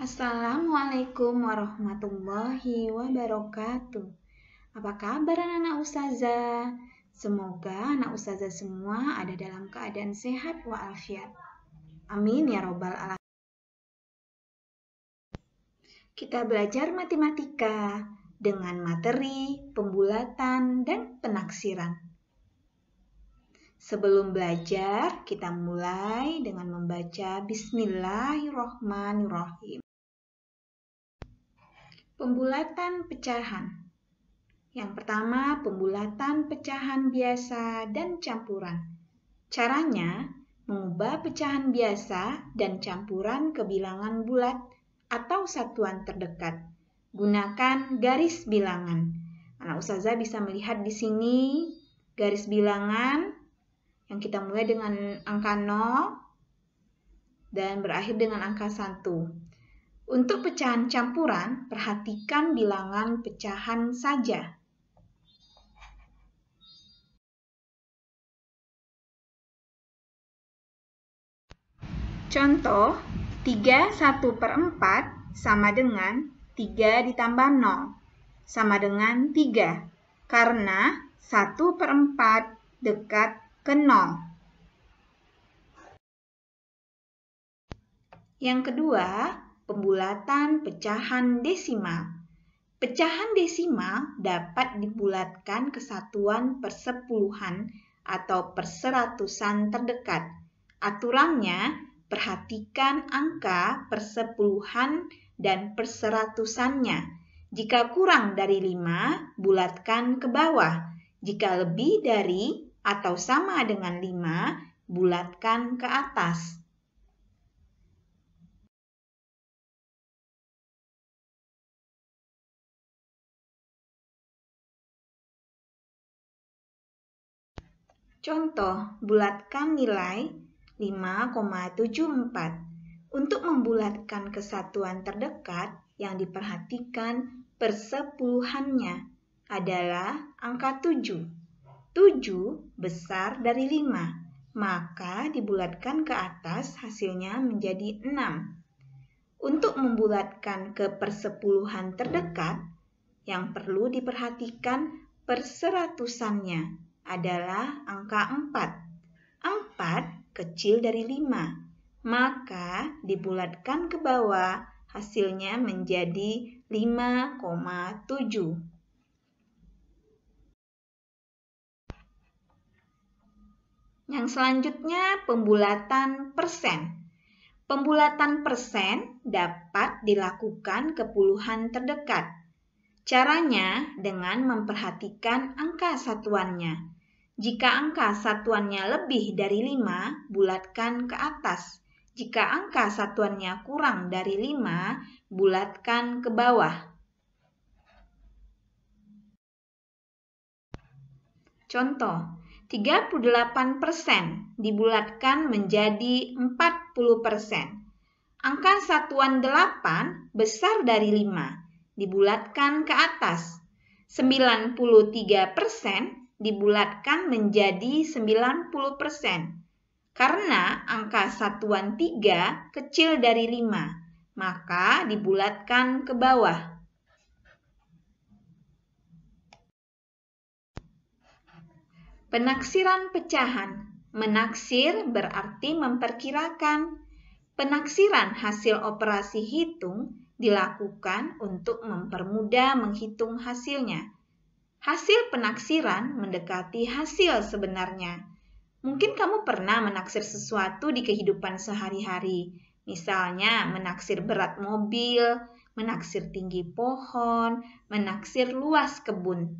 Assalamualaikum warahmatullahi wabarakatuh. Apa kabar anak-anak ustazah? Semoga anak ustazah semua ada dalam keadaan sehat walafiat. Amin ya robbal alamin. Kita belajar matematika dengan materi pembulatan dan penaksiran. Sebelum belajar, kita mulai dengan membaca Bismillahirrohmanirrohim. Pembulatan pecahan. Yang pertama, pembulatan pecahan biasa dan campuran. Caranya, mengubah pecahan biasa dan campuran ke bilangan bulat atau satuan terdekat. Gunakan garis bilangan. Anak ustazah bisa melihat di sini garis bilangan yang kita mulai dengan angka 0 dan berakhir dengan angka 1. Untuk pecahan campuran, perhatikan bilangan pecahan saja. Contoh, 3/1/4 sama dengan 3 ditambah 0, sama dengan 3, karena 1/4 dekat ke 0. Yang kedua, pembulatan pecahan desimal. Pecahan desimal dapat dibulatkan ke satuan persepuluhan atau perseratusan terdekat. Aturannya, perhatikan angka persepuluhan dan perseratusannya. Jika kurang dari 5, bulatkan ke bawah. Jika lebih dari atau sama dengan 5, bulatkan ke atas. Contoh, bulatkan nilai 5,74. Untuk membulatkan kesatuan terdekat yang diperhatikan persepuluhannya adalah angka 7. 7 besar dari 5, maka dibulatkan ke atas hasilnya menjadi 6. Untuk membulatkan ke persepuluhan terdekat, yang perlu diperhatikan perseratusannya adalah angka 4. 4 kecil dari 5, maka dibulatkan ke bawah, hasilnya menjadi 5,7. Yang selanjutnya, pembulatan persen. Pembulatan persen dapat dilakukan ke puluhan terdekat. Caranya dengan memperhatikan angka satuannya. Jika angka satuannya lebih dari 5, bulatkan ke atas. Jika angka satuannya kurang dari 5, bulatkan ke bawah. Contoh, 38% dibulatkan menjadi 40%. Angka satuan 8 besar dari 5, dibulatkan ke atas. 93% dibulatkan menjadi 90%. Karena angka satuan 3 kecil dari 5, maka dibulatkan ke bawah. Penaksiran pecahan. Menaksir berarti memperkirakan. Penaksiran hasil operasi hitung dilakukan untuk mempermudah menghitung hasilnya. Hasil penaksiran mendekati hasil sebenarnya. Mungkin kamu pernah menaksir sesuatu di kehidupan sehari-hari. Misalnya menaksir berat mobil, menaksir tinggi pohon, menaksir luas kebun.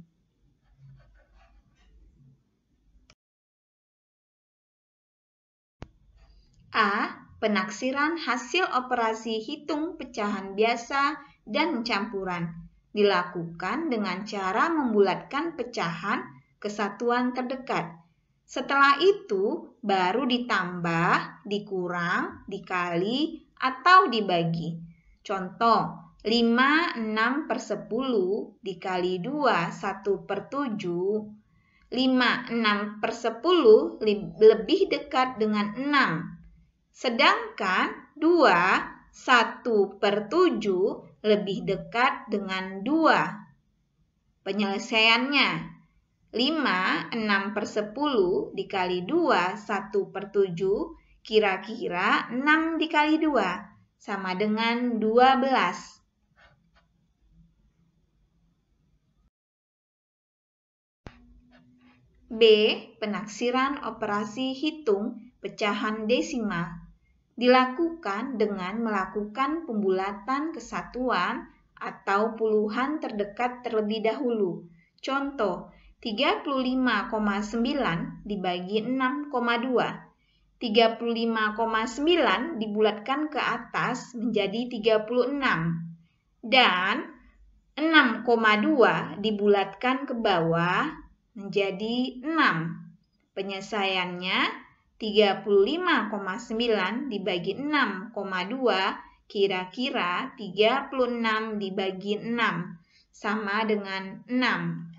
A. Penaksiran hasil operasi hitung pecahan biasa dan campuran dilakukan dengan cara membulatkan pecahan ke satuan terdekat. Setelah itu, baru ditambah, dikurang, dikali, atau dibagi. Contoh, 5, 6/10 dikali 2, 1/7. 5, 6/10 lebih dekat dengan 6. Sedangkan 2 1/7 lebih dekat dengan 2. Penyelesaiannya, 6/10 dikali 2, 1/7, kira-kira 6 dikali 2, sama dengan 12. B. Penaksiran operasi hitung pecahan desimal. Dilakukan dengan melakukan pembulatan kesatuan atau puluhan terdekat terlebih dahulu. Contoh, 35,9 dibagi 6,2. 35,9 dibulatkan ke atas menjadi 36. Dan 6,2 dibulatkan ke bawah menjadi 6. Penyelesaiannya, 35,9 dibagi 6,2, kira-kira 36 dibagi 6, sama dengan 6.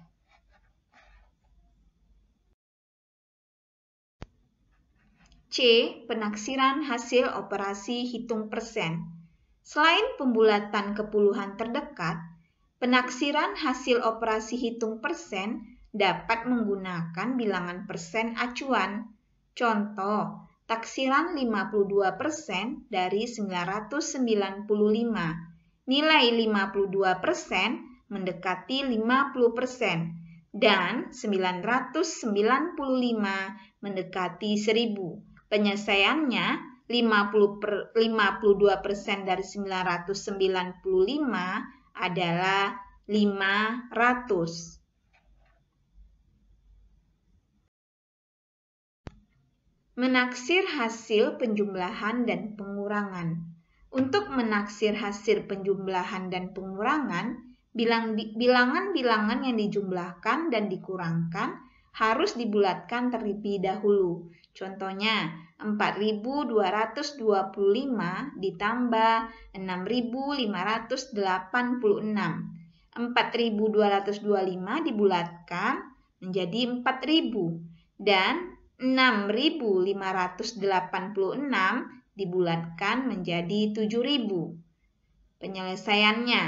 C. Penaksiran hasil operasi hitung persen. Selain pembulatan ke puluhan terdekat, penaksiran hasil operasi hitung persen dapat menggunakan bilangan persen acuan. Contoh, taksiran 52% dari 995. Nilai 52% mendekati 50% dan 995 mendekati 1000. Penyelesaiannya, 52% dari 995 adalah 500. Menaksir hasil penjumlahan dan pengurangan. Untuk menaksir hasil penjumlahan dan pengurangan, bilangan-bilangan yang dijumlahkan dan dikurangkan harus dibulatkan terlebih dahulu. Contohnya, 4.225 ditambah 6.586. 4.225 dibulatkan menjadi 4.000 dan 6.586 dibulatkan menjadi 7.000. Penyelesaiannya,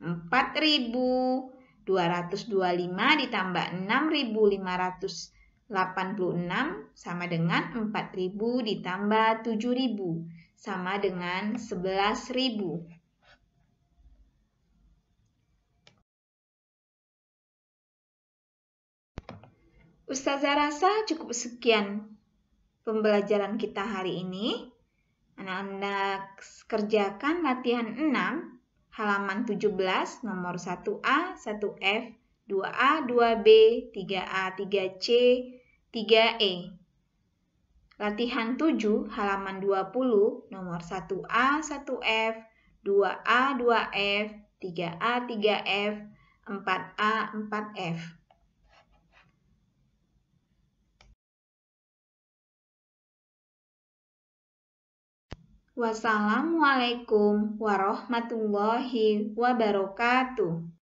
4.225 ditambah 6.586 sama dengan 4.000 ditambah 7.000 sama dengan 11.000. Ustazah rasa cukup sekian pembelajaran kita hari ini. Anak-anak kerjakan latihan 6, halaman 17, nomor 1A, 1F, 2A, 2B, 3A, 3C, 3E. Latihan 7, halaman 20, nomor 1A, 1F, 2A, 2F, 3A, 3F, 4A, 4F. Wassalamualaikum warahmatullahi wabarakatuh.